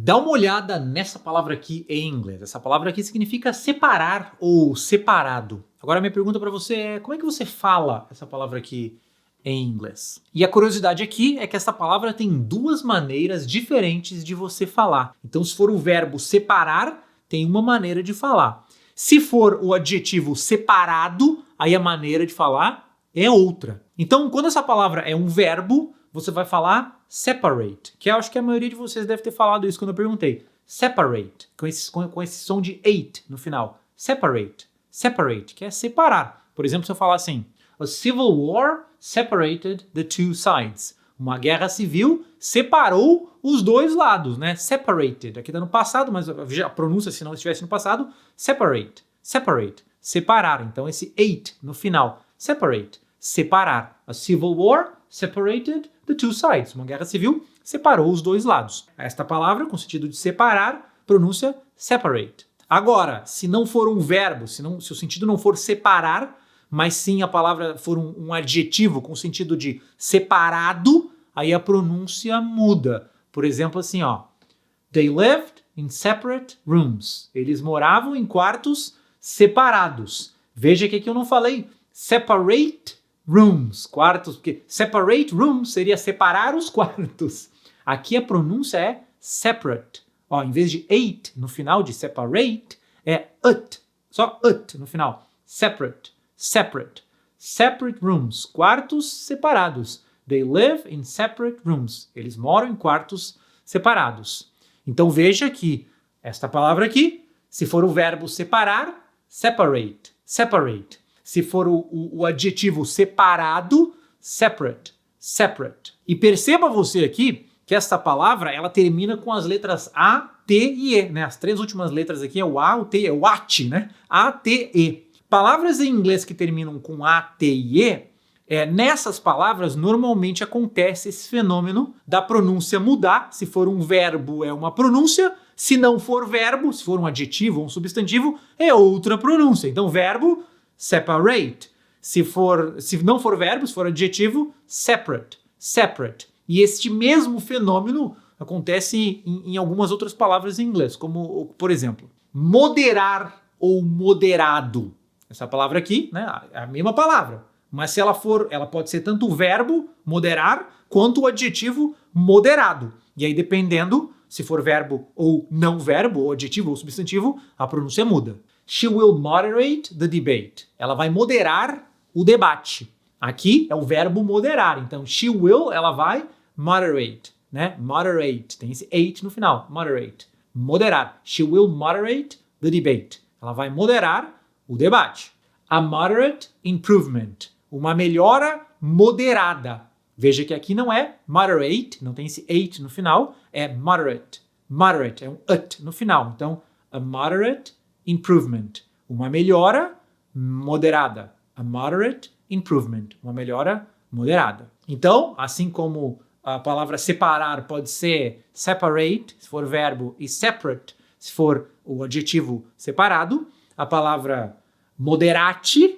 Dá uma olhada nessa palavra aqui em inglês. Essa palavra aqui significa separar ou separado. Agora minha pergunta para você é, como é que você fala essa palavra aqui em inglês? E a curiosidade aqui é que essa palavra tem duas maneiras diferentes de você falar. Então se for o verbo separar, tem uma maneira de falar. Se for o adjetivo separado, aí a maneira de falar é outra. Então quando essa palavra é um verbo, você vai falar separate, que eu acho que a maioria de vocês deve ter falado isso quando eu perguntei. Separate, com esse som de ate no final. Separate, separate, que é separar. Por exemplo, se eu falar assim, a civil war separated the two sides. Uma guerra civil separou os dois lados, né? Separated, aqui tá no passado, mas a pronúncia, se não estivesse no passado, separate, separate, separar. Então esse ate no final, separate, separar. A civil war separated the two sides. Uma guerra civil separou os dois lados. Esta palavra, com sentido de separar, pronúncia separate. Agora, se não for um verbo, se o sentido não for separar, mas sim a palavra for um adjetivo com sentido de separado, aí a pronúncia muda. Por exemplo, assim, ó. They lived in separate rooms. Eles moravam em quartos separados. Veja que aqui eu não falei separate rooms, quartos, porque separate rooms seria separar os quartos. Aqui a pronúncia é separate. Ó, em vez de ate no final de separate, é ut. Só ut no final. Separate, separate. Separate rooms, quartos separados. They live in separate rooms. Eles moram em quartos separados. Então veja que esta palavra aqui, se for o verbo separar, separate, separate. Se for o adjetivo separado, separate, separate. E perceba você aqui que esta palavra, ela termina com as letras A, T e E, né? As três últimas letras aqui é o A, o T, é o AT, né? A, T, E. Palavras em inglês que terminam com A, T e E, nessas palavras normalmente acontece esse fenômeno da pronúncia mudar. Se for um verbo é uma pronúncia, se não for verbo, se for um adjetivo ou um substantivo, é outra pronúncia. Então verbo, separate. Se não for verbo, se for adjetivo, separate, separate. E este mesmo fenômeno acontece em algumas outras palavras em inglês, como, por exemplo, moderar ou moderado. Essa palavra aqui, né, é a mesma palavra, mas se ela pode ser tanto o verbo, moderar, quanto o adjetivo moderado. E aí, dependendo se for verbo ou não verbo, ou adjetivo ou substantivo, a pronúncia muda. She will moderate the debate. Ela vai moderar o debate. Aqui é o verbo moderar. Então, she will, ela vai moderate, né? Moderate. Tem esse ate no final. Moderate. Moderar. She will moderate the debate. Ela vai moderar o debate. A moderate improvement. Uma melhora moderada. Veja que aqui não é moderate, não tem esse ate no final, é moderate. Moderate, é um ut no final. Então, a moderate improvement. Uma melhora moderada. A moderate improvement. Uma melhora moderada. Então, assim como a palavra separar pode ser separate, se for verbo, e separate, se for o adjetivo separado, a palavra moderate,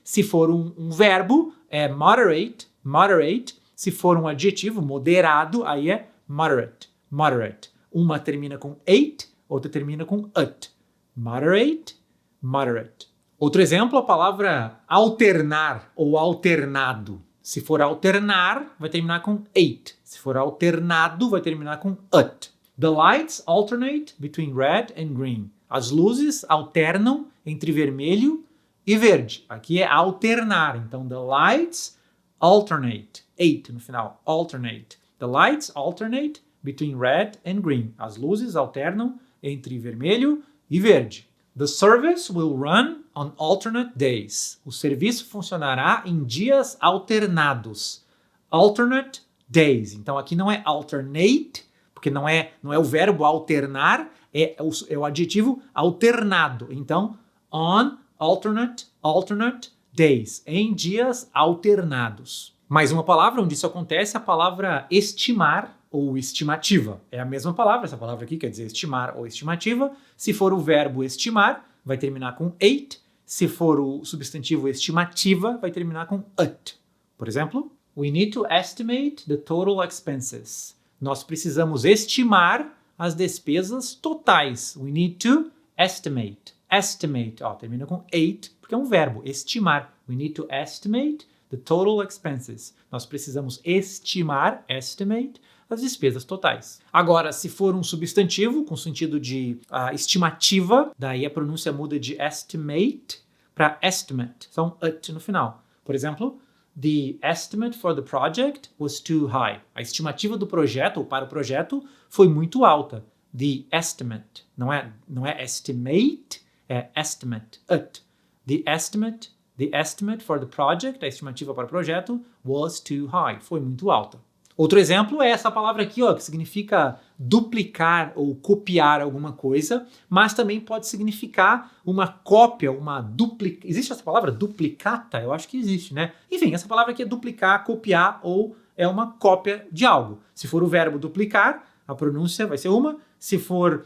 se for um verbo, é moderate, moderate. Se for um adjetivo, moderado, aí é moderate, moderate. Uma termina com ate, outra termina com ut. Moderate, moderate. Outro exemplo, a palavra alternar ou alternado. Se for alternar, vai terminar com ate. Se for alternado, vai terminar com ut. The lights alternate between red and green. As luzes alternam entre vermelho e verde. Aqui é alternar. Então, the lights alternate. Ate no final. Alternate. The lights alternate between red and green. As luzes alternam entre vermelho e verde. The service will run on alternate days. O serviço funcionará em dias alternados. Alternate days. Então, aqui não é alternate, porque não é o verbo alternar, é o adjetivo alternado. Então, on alternate days. Em dias alternados. Mais uma palavra onde isso acontece, a palavra estimar ou estimativa. É a mesma palavra, essa palavra aqui quer dizer estimar ou estimativa. Se for o verbo estimar, vai terminar com ate. Se for o substantivo estimativa, vai terminar com ut. Por exemplo, we need to estimate the total expenses. Nós precisamos estimar as despesas totais. We need to estimate. Estimate, ó, termina com ate, porque é um verbo, estimar. We need to estimate the total expenses. Nós precisamos estimar, estimate, as despesas totais. Agora, se for um substantivo, com sentido de estimativa, daí a pronúncia muda de estimate para estimate. São it no final. Por exemplo, the estimate for the project was too high. A estimativa do projeto, ou para o projeto, foi muito alta. The estimate. Não é estimate, é estimate. It. The estimate for the project, a estimativa para o projeto, was too high. Foi muito alta. Outro exemplo é essa palavra aqui, ó, que significa duplicar ou copiar alguma coisa, mas também pode significar uma cópia, uma duplica. Existe essa palavra duplicata? Eu acho que existe, né? Enfim, essa palavra aqui é duplicar, copiar ou é uma cópia de algo. Se for o verbo duplicar, a pronúncia vai ser uma. Se for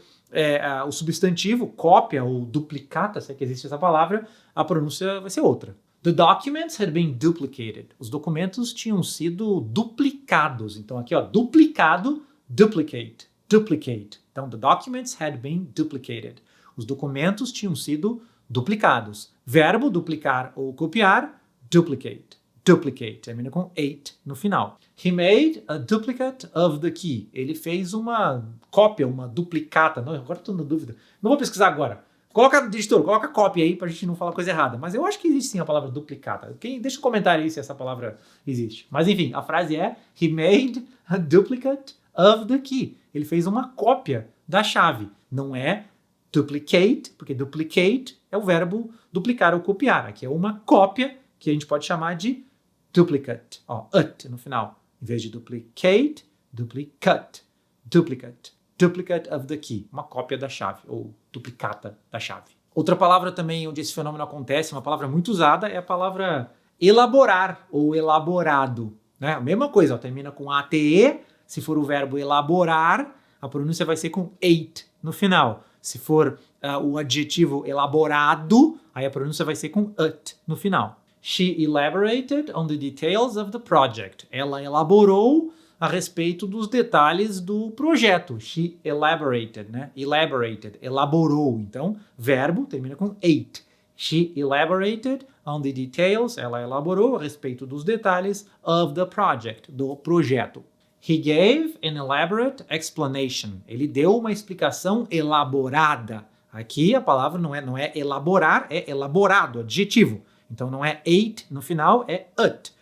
o substantivo, cópia ou duplicata, se é que existe essa palavra, a pronúncia vai ser outra. The documents had been duplicated. Os documentos tinham sido duplicados. Então aqui, ó, duplicado, duplicate, duplicate. Então, the documents had been duplicated. Os documentos tinham sido duplicados. Verbo, duplicar ou copiar, duplicate, duplicate. Termina com ate no final. He made a duplicate of the key. Ele fez uma cópia, uma duplicata. Não, agora estou na dúvida. Não vou pesquisar agora. Coloca, editor, coloca cópia aí pra gente não falar coisa errada. Mas eu acho que existe sim a palavra duplicata. Deixa um comentário aí se essa palavra existe. Mas enfim, a frase é He made a duplicate of the key. Ele fez uma cópia da chave. Não é duplicate, porque duplicate é o verbo duplicar ou copiar. Aqui é uma cópia que a gente pode chamar de duplicate. Ó, it no final. Em vez de duplicate, duplicate. Duplicate. Duplicate of the key, uma cópia da chave, ou duplicata da chave. Outra palavra também onde esse fenômeno acontece, uma palavra muito usada, é a palavra elaborar ou elaborado. Né? A mesma coisa, ó, termina com ate, se for o verbo elaborar, a pronúncia vai ser com ate no final. Se for o adjetivo elaborado, aí a pronúncia vai ser com it no final. She elaborated on the details of the project. Ela elaborou a respeito dos detalhes do projeto. She elaborated, né? Elaborated, elaborou. Então, verbo termina com ate. She elaborated on the details. Ela elaborou a respeito dos detalhes of the project, do projeto. He gave an elaborate explanation. Ele deu uma explicação elaborada. Aqui a palavra não é elaborar, é elaborado, adjetivo. Então não é ate no final, é it.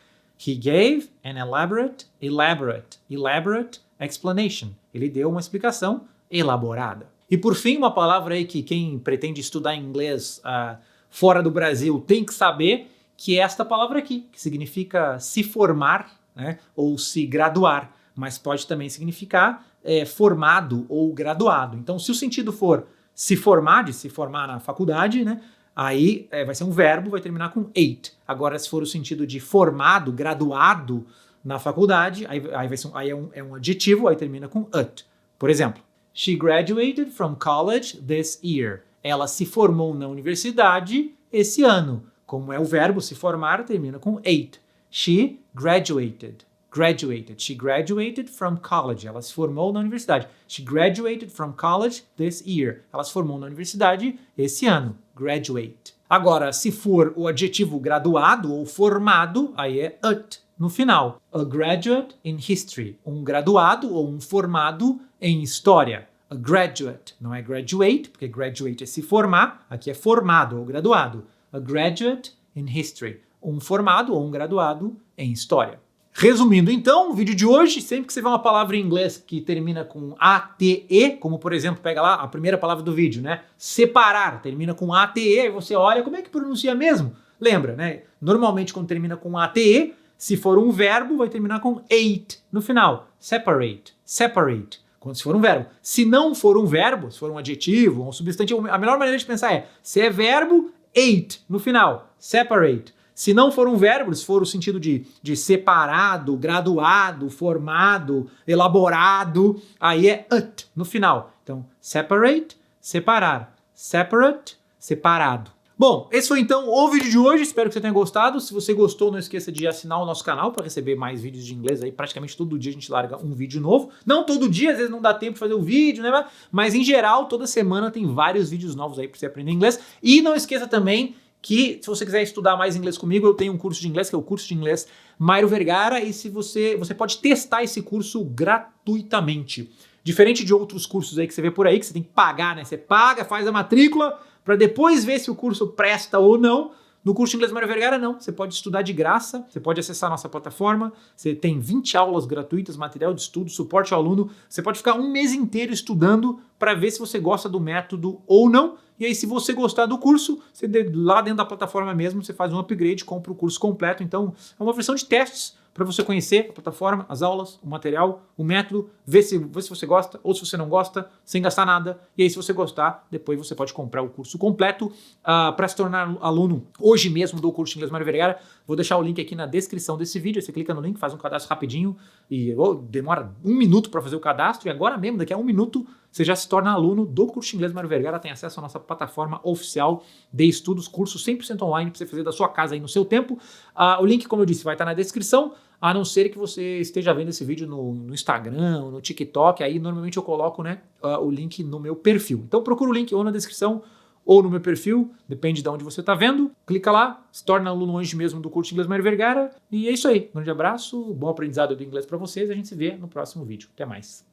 He gave an elaborate explanation. Ele deu uma explicação elaborada. E por fim, uma palavra aí que quem pretende estudar inglês fora do Brasil tem que saber, que é esta palavra aqui, que significa se formar, né, ou se graduar, mas pode também significar formado ou graduado. Então, se o sentido for se formar, de se formar na faculdade, né, aí vai ser um verbo, vai terminar com ate. Agora, se for o sentido de formado, graduado na faculdade, aí é um adjetivo, aí termina com it. Por exemplo, she graduated from college this year. Ela se formou na universidade esse ano. Como é o verbo se formar, termina com ate. She graduated. She graduated from college. Ela se formou na universidade. She graduated from college this year. Ela se formou na universidade esse ano. Graduate. Agora, se for o adjetivo graduado ou formado, aí é it no final. A graduate in history. Um graduado ou um formado em história. A graduate. Não é graduate, porque graduate é se formar. Aqui é formado ou graduado. A graduate in history. Um formado ou um graduado em história. Resumindo, então, o vídeo de hoje, sempre que você vê uma palavra em inglês que termina com ATE, como por exemplo, pega lá a primeira palavra do vídeo, né? Separar, termina com ATE, aí você olha, como é que pronuncia mesmo? Lembra, né? Normalmente quando termina com ATE, se for um verbo, vai terminar com ate no final. Separate, separate. Quando se for um verbo. Se não for um verbo, se for um adjetivo, um substantivo, a melhor maneira de pensar é, se é verbo, ate no final. Separate. Se não for um verbo, se for o sentido de separado, graduado, formado, elaborado, aí é it no final. Então, separate, separar. Separate, separado. Bom, esse foi então o vídeo de hoje, espero que você tenha gostado. Se você gostou, não esqueça de assinar o nosso canal para receber mais vídeos de inglês aí. Praticamente todo dia a gente larga um vídeo novo. Não todo dia, às vezes não dá tempo de fazer o vídeo, né? Mas em geral, toda semana tem vários vídeos novos aí para você aprender inglês. E não esqueça também que se você quiser estudar mais inglês comigo, eu tenho um curso de inglês, que é o curso de inglês Mairo Vergara, e se você pode testar esse curso gratuitamente. Diferente de outros cursos aí que você vê por aí, que você tem que pagar, né? Você paga, faz a matrícula, para depois ver se o curso presta ou não. No curso de Inglês Mairo Vergara, não. Você pode estudar de graça, você pode acessar a nossa plataforma, você tem 20 aulas gratuitas, material de estudo, suporte ao aluno. Você pode ficar um mês inteiro estudando para ver se você gosta do método ou não. E aí, se você gostar do curso, você lá dentro da plataforma mesmo, você faz um upgrade, compra o curso completo. Então, é uma versão de testes para você conhecer a plataforma, as aulas, o material, o método, ver se você gosta ou se você não gosta, sem gastar nada. E aí, se você gostar, depois você pode comprar o curso completo para se tornar aluno hoje mesmo do curso de Inglês Mairo Vergara. Vou deixar o link aqui na descrição desse vídeo. Você clica no link, faz um cadastro rapidinho e demora 1 minuto para fazer o cadastro. E agora mesmo, daqui a 1 minuto, você já se torna aluno do curso de Inglês Mairo Vergara, tem acesso à nossa plataforma oficial de estudos, curso 100% online para você fazer da sua casa aí no seu tempo. O link, como eu disse, vai estar na descrição, a não ser que você esteja vendo esse vídeo no Instagram, no TikTok, aí normalmente eu coloco, né, o link no meu perfil. Então procura o link ou na descrição ou no meu perfil, depende de onde você está vendo. Clica lá, se torna aluno hoje mesmo do curso de Inglês Mairo Vergara. E é isso aí. Um grande abraço, bom aprendizado do inglês para vocês. A gente se vê no próximo vídeo. Até mais.